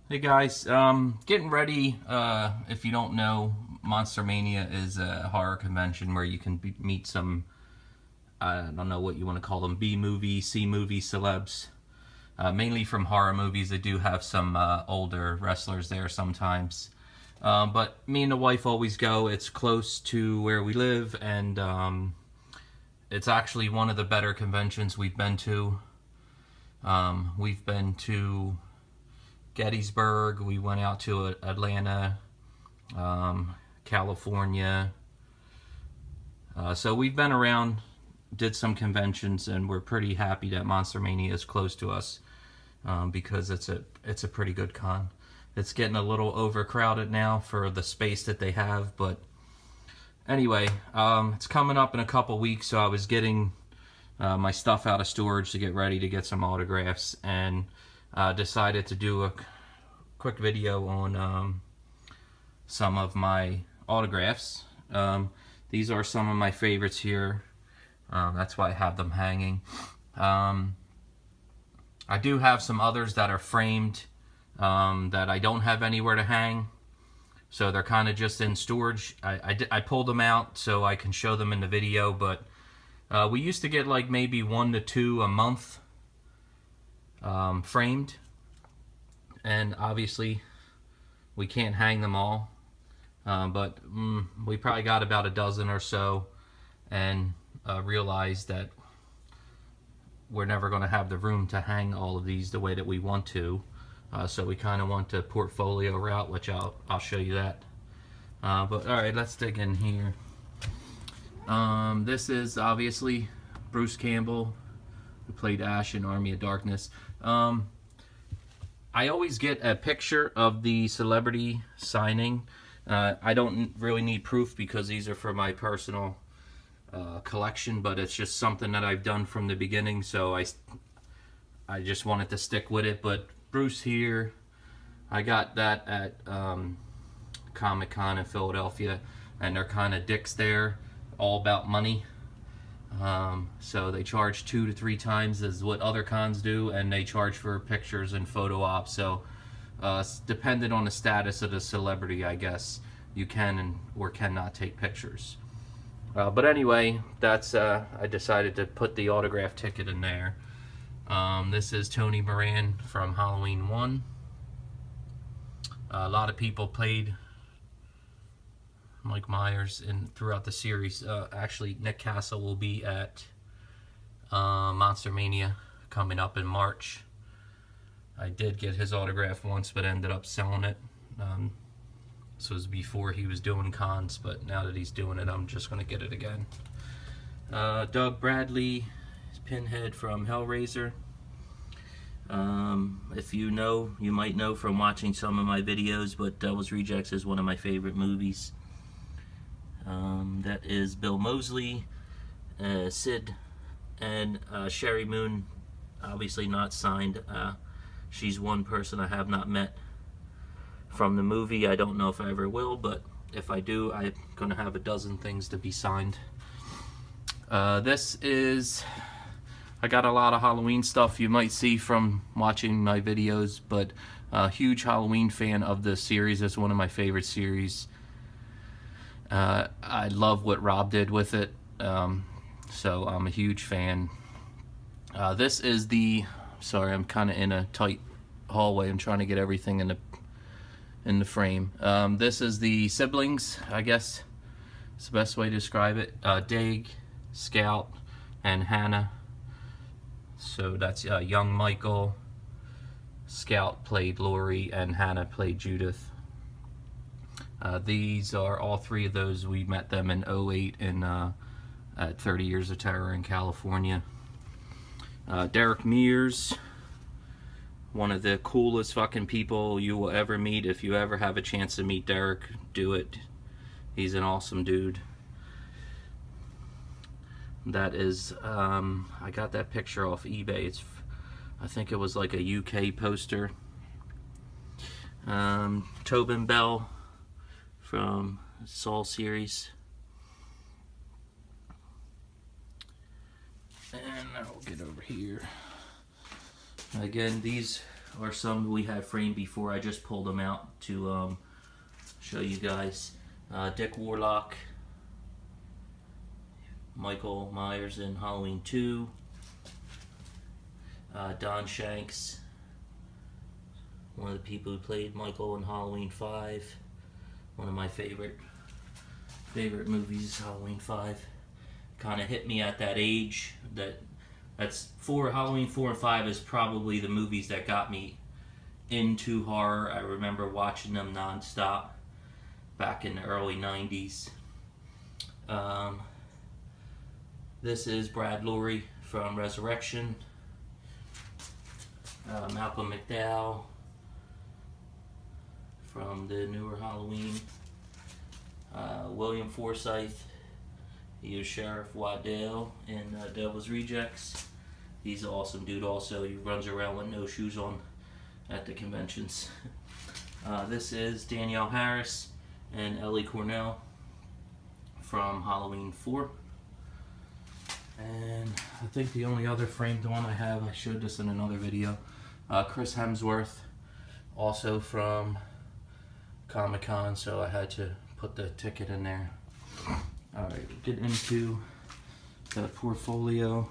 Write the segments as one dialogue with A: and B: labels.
A: Hey guys, getting ready. If you don't know, MonsterMania is a horror convention where you can meet some, I don't know what you want to call them, B-movie, C-movie celebs. Mainly from horror movies. They do have some older wrestlers there sometimes. But me and the wife always go. It's close to where we live, and it's actually one of the better conventions we've been to. We've been to Gettysburg, we went out to Atlanta, California. So we've been around, did some conventions, and we're pretty happy that MonsterMania is close to us because it's a pretty good con. It's getting a little overcrowded now for the space that they have, but anyway, it's coming up in a couple weeks, so I was getting my stuff out of storage to get ready to get some autographs, and decided to do a quick video on some of my autographs. These are some of my favorites here. That's why I have them hanging. I do have some others that are framed that I don't have anywhere to hang. So they're kind of just in storage. I pulled them out so I can show them in the video, but we used to get like maybe 1 to 2 a month framed, and obviously we can't hang them all, but we probably got about a dozen or so, and realized that we're never going to have the room to hang all of these the way that we want to, so we kind of want the portfolio route, which I'll show you that. But alright, let's dig in here. This is obviously Bruce Campbell, who played Ash in Army of Darkness. I always get a picture of the celebrity signing. I don't really need proof because these are for my personal collection, but it's just something that I've done from the beginning, so I just wanted to stick with it. But Bruce here, I got that at Comic-Con in Philadelphia, and they're kind of dicks there, all about money. So they charge 2 to 3 times as what other cons do, and they charge for pictures and photo ops. So dependent on the status of the celebrity, I guess you can or cannot take pictures. But anyway, that's I decided to put the autograph ticket in there. This is Tony Moran from Halloween 1. A lot of people played Mike Myers throughout the series. Actually, Nick Castle will be at MonsterMania coming up in March. I did get his autograph once, but ended up selling it. This was before he was doing cons, but now that he's doing it, I'm just going to get it again. Doug Bradley, Pinhead from Hellraiser. If you know, you might know from watching some of my videos, but Devil's Rejects is one of my favorite movies. That is Bill Moseley, Sid, and Sherry Moon, obviously not signed. She's one person I have not met from the movie. I don't know if I ever will, but if I do, I'm going to have a dozen things to be signed. This is, I got a lot of Halloween stuff you might see from watching my videos, but a huge Halloween fan of this series. It's one of my favorite series. I love what Rob did with it, so I'm a huge fan. This is the, sorry, I'm kind of in a tight hallway. I'm trying to get everything in the frame. This is the siblings, I guess it's the best way to describe it. Dag, Scout, and Hannah. So that's young Michael. Scout played Lori, and Hannah played Judith. These are all 3 of those. We met them in 2008 at 30 Years of Terror in California. Derek Mears, one of the coolest fucking people you will ever meet. If you ever have a chance to meet Derek, do it. He's an awesome dude. That is, I got that picture off eBay. I think it was like a UK poster. Tobin Bell from Saw series. And I'll get over here. Again, these are some we had framed before. I just pulled them out to show you guys. Dick Warlock, Michael Myers in Halloween 2, Don Shanks, one of the people who played Michael in Halloween 5. One of my favorite movies, Halloween 5. Kind of hit me at that age. That's Halloween 4 and 5 is probably the movies that got me into horror. I remember watching them nonstop back in the early 90s. This is Brad Lorry from Resurrection. Malcolm McDowell from the newer Halloween. William Forsythe, he was Sheriff Waddell in Devil's Rejects. He's an awesome dude also. He runs around with no shoes on at the conventions. This is Danielle Harris and Ellie Cornell from Halloween 4. And I think the only other framed one I have, I showed this in another video, Chris Hemsworth, also from Comic-Con, so I had to put the ticket in there. Alright, get into the portfolio.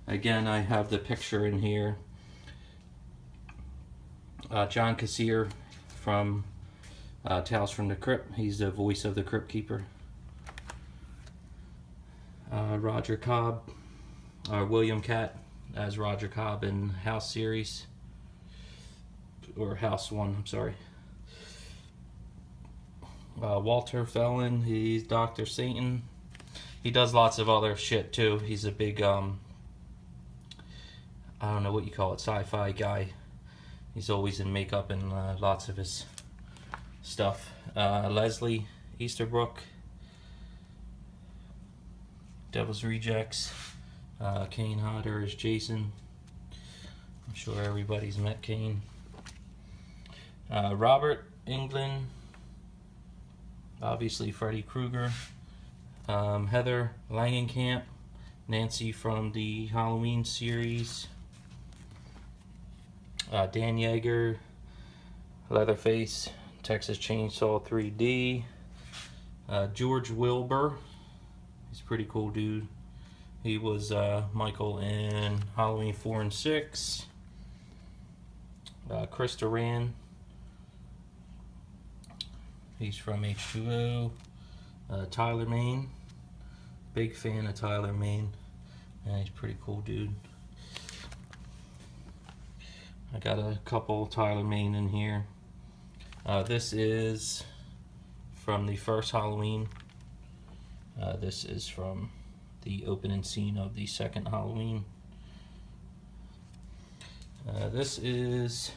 A: Again, I have the picture in here. John Kassir from Tales from the Crypt. He's the voice of the Crypt Keeper. Roger Cobb, William Catt as Roger Cobb in House series, or House 1, I'm sorry. Walter Fellin, he's Dr. Satan. He does lots of other shit too. He's a big, I don't know what you call it, sci-fi guy. He's always in makeup and lots of his stuff. Leslie Easterbrook, Devil's Rejects. Kane Hodder is Jason. I'm sure everybody's met Kane. Robert Englund, obviously Freddy Krueger. Heather Langenkamp, Nancy from the Halloween series. Dan Yeager, Leatherface, Texas Chainsaw 3D. George Wilbur, he's a pretty cool dude. He was Michael in Halloween 4 and 6. Chris Duran, he's from H2O. Tyler Mane, big fan of Tyler Mane. Yeah, he's a pretty cool dude. I got a couple Tyler Mane in here. This is from the first Halloween. This is from the opening scene of the second Halloween. This is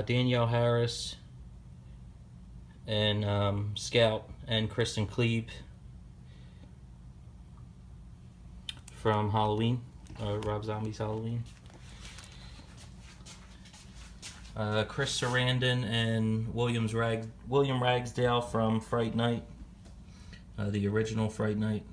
A: Danielle Harris and Scout and Kristen Klebe from Halloween, Rob Zombie's Halloween. Chris Sarandon and William Ragsdale from Fright Night, the original Fright Night.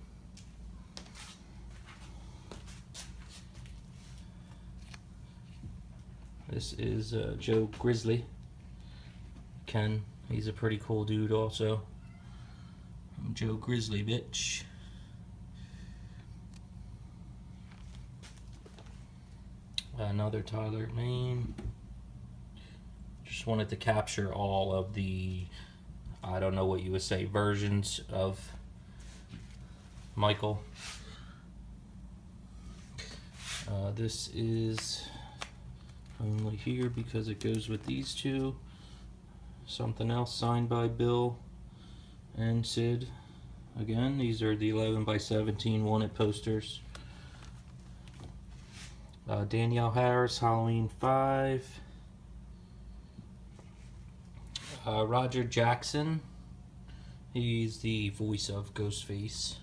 A: This is Joe Grizzly. Ken, he's a pretty cool dude also. I'm Joe Grizzly, bitch. Another Tyler Mane. Just wanted to capture all of the, I don't know what you would say, versions of Michael. This is only here because it goes with these two. Something else signed by Bill and Sid. Again, these are the 11 by 17 wanted posters. Danielle Harris, Halloween 5. Roger Jackson, he's the voice of Ghostface.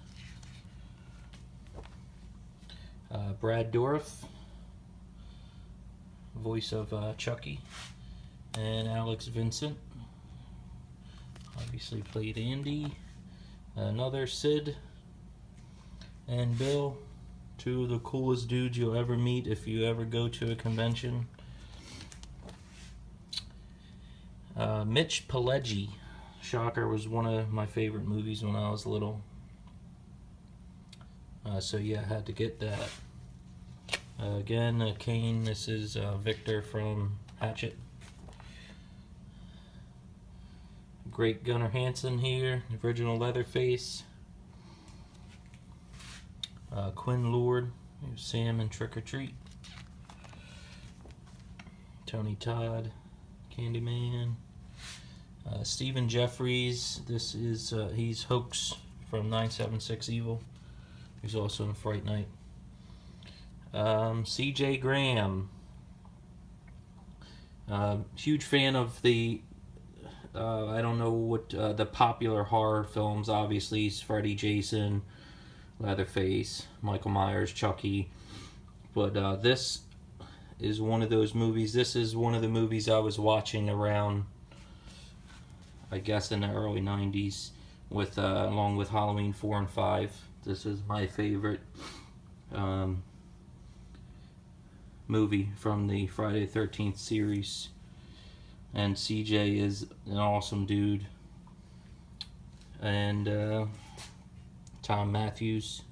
A: Brad Dourif, voice of Chucky. And Alex Vincent, obviously played Andy. Another Sid and Bill, Two of the coolest dudes you'll ever meet if you ever go to a convention. Mitch Pileggi. Shocker, was one of my favorite movies when I was little. So yeah, I had to get that. Again, Kane, this is Victor from Hatchet. Great Gunnar Hansen here, original Leatherface. Quinn Lord, Sam in Trick or Treat. Tony Todd, Candyman. Stephen Jeffries, this is he's Hoax from 976 Evil. He's also in Fright Night. C.J. Graham, huge fan of the I don't know what the popular horror films. Obviously, he's Freddy, Jason, Leatherface, Michael Myers, Chucky. But this is one of those movies. This is one of the movies I was watching around, I guess, in the early 90s, with along with Halloween 4 and 5. This is my favorite movie from the Friday the 13th series. And CJ is an awesome dude. And Tom Matthews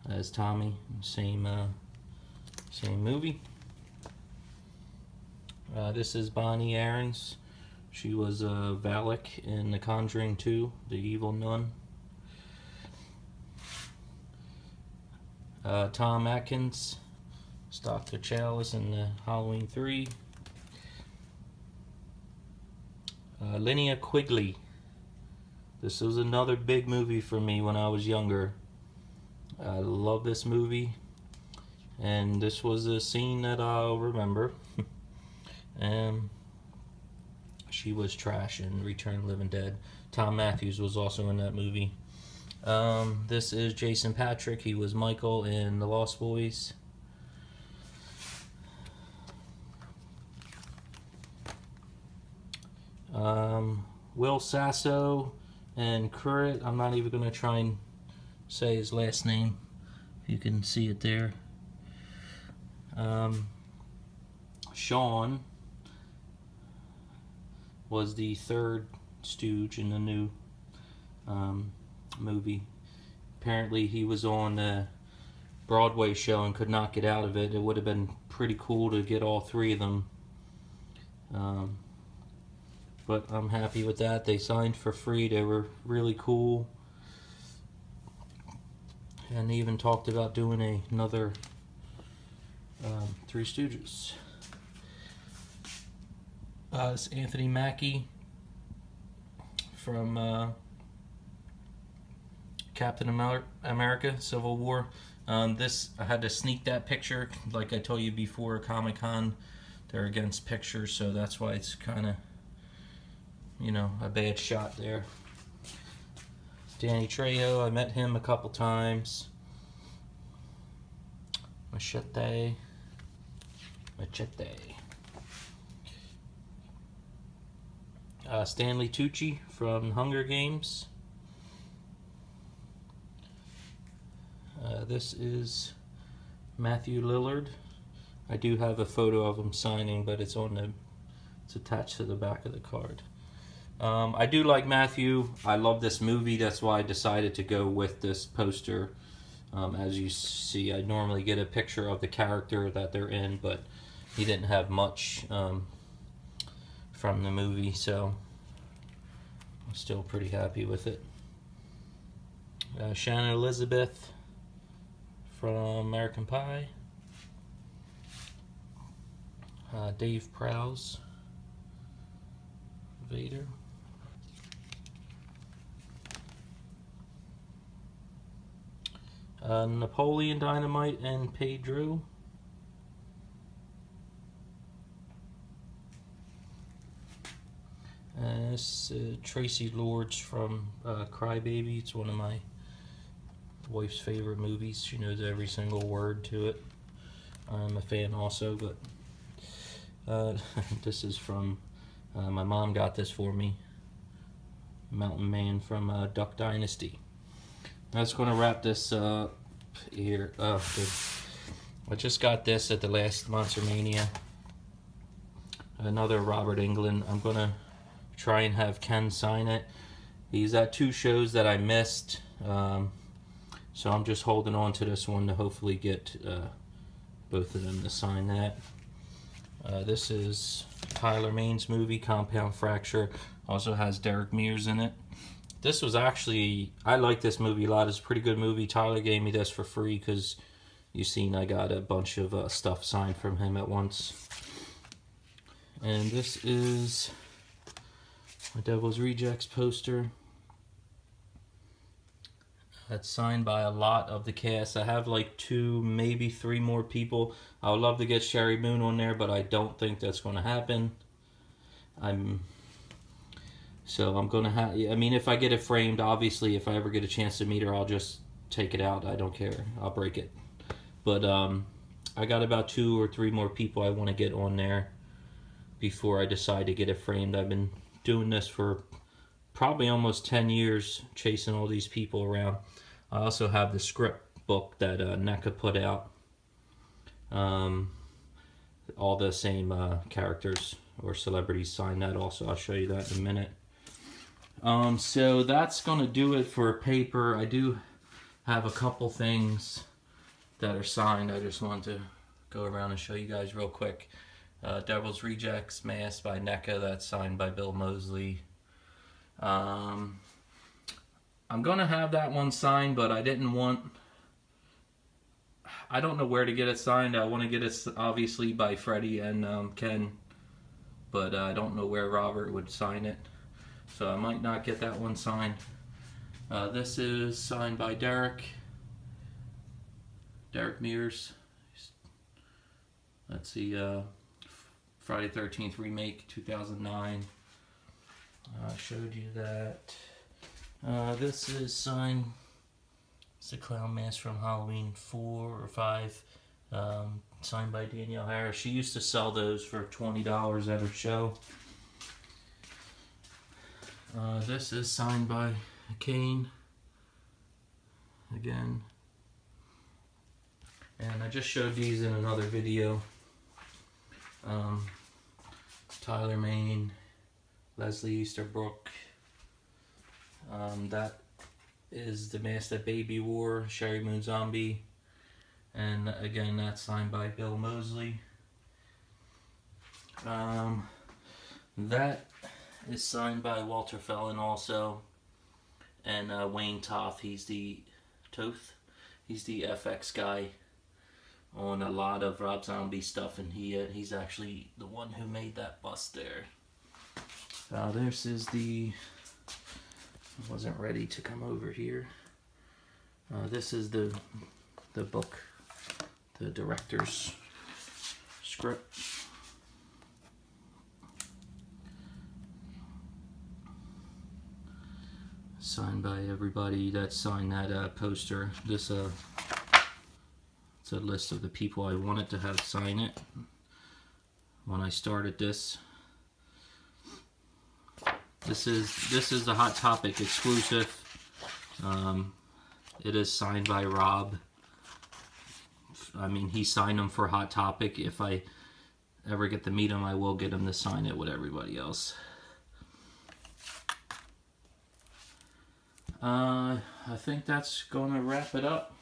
A: as Tommy, same movie. This is Bonnie Aarons. She was Valak in The Conjuring 2, the evil nun. Tom Atkins, Dr. Chalice in the Halloween 3. Linnea Quigley. This was another big movie for me when I was younger. I love this movie, and this was a scene that I'll remember. And she was trash in Return of the Living Dead. Tom Matthews was also in that movie. This is Jason Patric. He was Michael in The Lost Boys. Will Sasso and Currit. I'm not even going to try and say his last name. You can see it there. Sean was the third stooge in the new movie. Apparently he was on a Broadway show and could not get out of it. It would have been pretty cool to get all three of them. But I'm happy with that. They signed for free. They were really cool. And they even talked about doing another Three Stooges. It's Anthony Mackie from Captain America Civil War. This, I had to sneak that picture. Like I told you before, Comic-Con, they're against pictures, so that's why it's kind of, you know, a bad shot there. Danny Trejo, I met him a couple times. Machete. Stanley Tucci from Hunger Games. This is Matthew Lillard. I do have a photo of him signing, but it's attached to the back of the card. I do like Matthew. I love this movie. That's why I decided to go with this poster. As you see, I normally get a picture of the character that they're in, but he didn't have much from the movie, so I'm still pretty happy with it. Shannon Elizabeth from American Pie. Dave Prowse, Vader. Napoleon Dynamite and Pedro. This Tracy Lords from Crybaby. It's one of my wife's favorite movies. She knows every single word to it. I'm a fan also, but this is from my mom got this for me. Mountain Man from Duck Dynasty. That's going to wrap this here. Oh, good. I just got this at the last MonsterMania. Another Robert Englund. I'm gonna try and have Ken sign it. He's at 2 shows that I missed, so I'm just holding on to this one to hopefully get both of them to sign that. This is Tyler Maine's movie, Compound Fracture. Also has Derek Mears in it. This was actually, I like this movie a lot. It's a pretty good movie. Tyler gave me this for free because you've seen I got a bunch of stuff signed from him at once. And this is a Devil's Rejects poster. That's signed by a lot of the cast. I have like 2, maybe 3 more people. I would love to get Sherry Moon on there, but I don't think that's going to happen. So I'm going to have, I mean, if I get it framed, obviously, if I ever get a chance to meet her, I'll just take it out. I don't care. I'll break it. But I got about 2 or 3 more people I want to get on there before I decide to get it framed. I've been doing this for probably almost 10 years, chasing all these people around. I also have the script book that Neca put out. All the same characters or celebrities signed that also. I'll show you that in a minute. So that's going to do it for paper. I do have a couple things that are signed. I just want to go around and show you guys real quick. Devil's Rejects mask by Neca, that's signed by Bill Moseley. I'm gonna have that one signed, but I don't know where to get it signed. I want to get it obviously by Freddie and Ken, but I don't know where Robert would sign it, so I might not get that one signed. This is signed by Derek Mears. Let's see, Friday 13th remake, 2009. I showed you that. This is signed. It's a clown mask from Halloween 4 or 5. Signed by Danielle Harris. She used to sell those for $20 at her show. This is signed by Kane. Again. And I just showed these in another video. Tyler Maine, Leslie Easterbrook. That is the mask that Baby wore, Sherry Moon Zombie. And again, that's signed by Bill Moseley. That is signed by Walter Fellin also. And Wayne Toth, he's the FX guy on a lot of Rob Zombie stuff, and he's actually the one who made that bust there. This is the, I wasn't ready to come over here. This is the book, the director's script. Signed by everybody that signed that poster. This it's a list of the people I wanted to have sign it when I started this. This is the Hot Topic exclusive. It is signed by Rob. I mean, he signed them for Hot Topic. If I ever get to meet him, I will get him to sign it with everybody else. I think that's gonna wrap it up.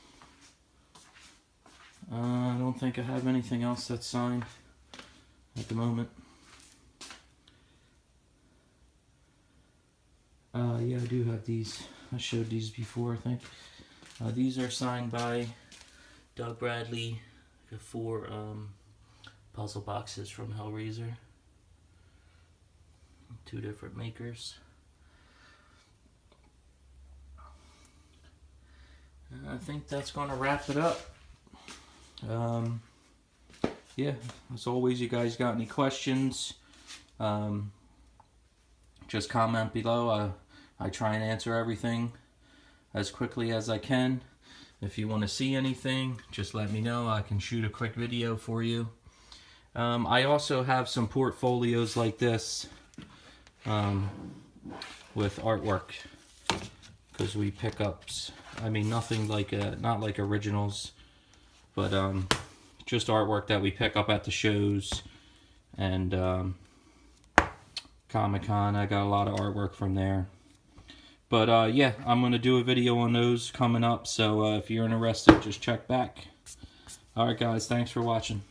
A: I don't think I have anything else that's signed at the moment. Yeah, I do have these. I showed these before, I think. These are signed by Doug Bradley, the 4 puzzle boxes from Hellraiser. 2 different makers. I think that's going to wrap it up. Yeah, as always, you guys got any questions, just comment below. I try and answer everything as quickly as I can. If you want to see anything, just let me know. I can shoot a quick video for you. I also have some portfolios like this with artwork, because we pick up I mean, nothing like not like originals, but just artwork that we pick up at the shows and Comic-Con. I got a lot of artwork from there. But yeah, I'm going to do a video on those coming up, so if you're interested, just check back. Alright guys, thanks for watching.